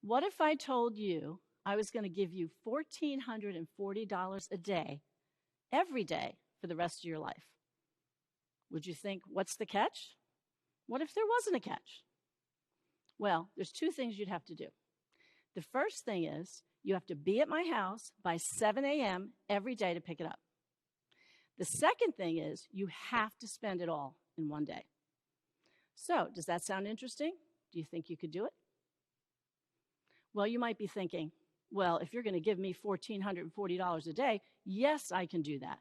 What if I told you I was going to give you $1,440 a day, every day, for the rest of your life? Would you think, what's the catch? What if there wasn't a catch? Well, there's two things you'd have to do. The first thing is you have to be at my house by 7 a.m. every day to pick it up. The second thing is you have to spend it all in one day. So, does that sound interesting? Do you think you could do it? Well, you might be thinking, well, if you're going to give me $1,440 a day, yes, I can do that.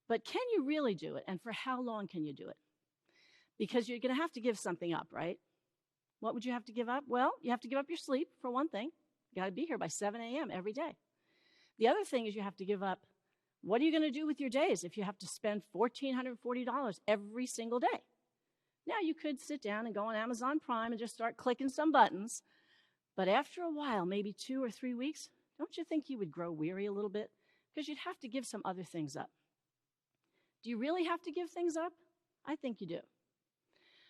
But can you really do it? And for how long can you do it? Because you're going to have to give something up, right? What would you have to give up? Well, you have to give up your sleep, for one thing. You got to be here by 7 a.m. every day. The other thing is you have to give up, what are you going to do with your days if you have to spend $1,440 every single day? Now, you could sit down and go on Amazon Prime and just start clicking some buttons. But after a while, maybe 2 or 3 weeks, don't you think you would grow weary a little bit? Because you'd have to give some other things up. Do you really have to give things up? I think you do.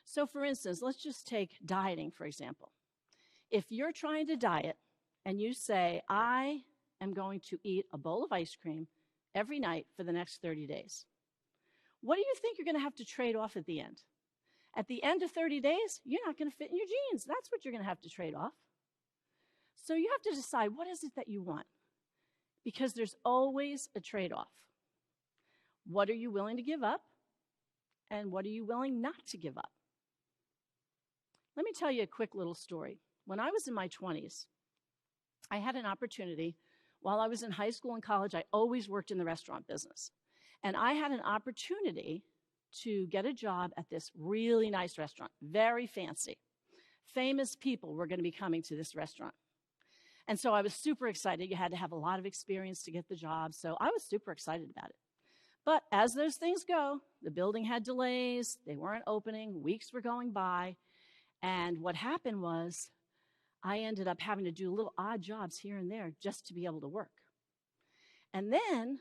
So, for instance, let's just take dieting, for example. If you're trying to diet and you say, I am going to eat a bowl of ice cream every night for the next 30 days, what do you think you're going to have to trade off at the end? At the end of 30 days, you're not going to fit in your jeans. That's what you're going to have to trade off. So you have to decide, what is it that you want? Because there's always a trade-off. What are you willing to give up? And what are you willing not to give up? Let me tell you a quick little story. When I was in my 20s, I had an opportunity. While I was in high school and college, I always worked in the restaurant business. And I had an opportunity to get a job at this really nice restaurant, very fancy. Famous people were going to be coming to this restaurant. And so I was super excited. You had to have a lot of experience to get the job. So I was super excited about it. But as those things go, the building had delays. They weren't opening. Weeks were going by. And what happened was I ended up having to do little odd jobs here and there just to be able to work. And then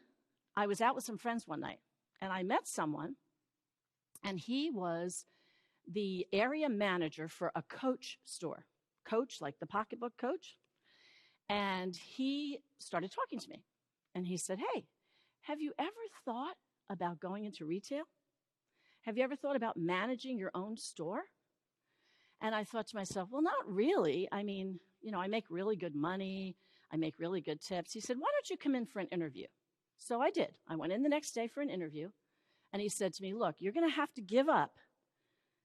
I was out with some friends one night, and I met someone, and he was the area manager for a Coach store. Coach, like the pocketbook Coach. And he started talking to me. And he said, hey, have you ever thought about going into retail? Have you ever thought about managing your own store? And I thought to myself, well, not really. I mean, I make really good money. I make really good tips. He said, why don't you come in for an interview? So I did. I went in the next day for an interview. And he said to me, look, you're going to have to give up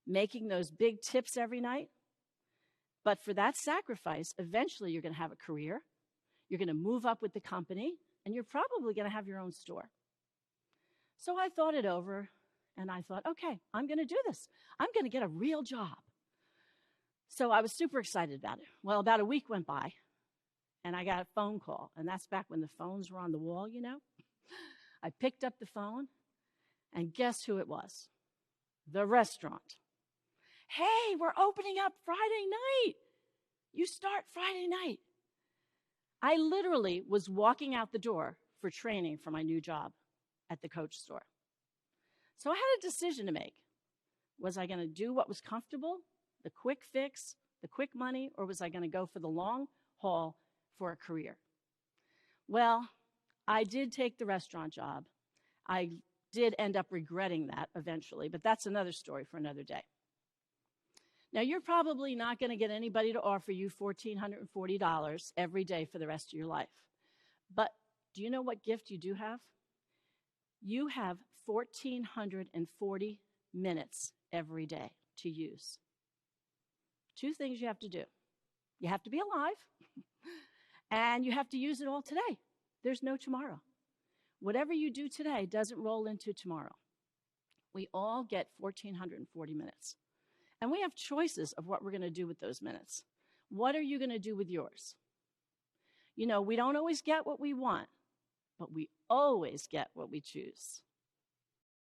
making those big tips every night. But for that sacrifice, eventually you're going to have a career. You're going to move up with the company. And you're probably going to have your own store. So I thought it over. And I thought, okay, I'm going to do this. I'm going to get a real job. So I was super excited about it. Well, about a week went by, and I got a phone call. And that's back when the phones were on the wall, I picked up the phone, and guess who it was? The restaurant. Hey, we're opening up Friday night. You start Friday night. I literally was walking out the door for training for my new job at the Coach store. So I had a decision to make. Was I going to do what was comfortable, the quick fix, the quick money, or was I going to go for the long haul for a career? Well, I did take the restaurant job. I did end up regretting that eventually, but that's another story for another day. Now, you're probably not going to get anybody to offer you $1,440 every day for the rest of your life. But do you know what gift you do have? You have 1,440 minutes every day to use. Two things you have to do. You have to be alive, and you have to use it all today. There's no tomorrow. Whatever you do today doesn't roll into tomorrow. We all get 1,440 minutes. And we have choices of what we're going to do with those minutes. What are you going to do with yours? We don't always get what we want, but we always get what we choose.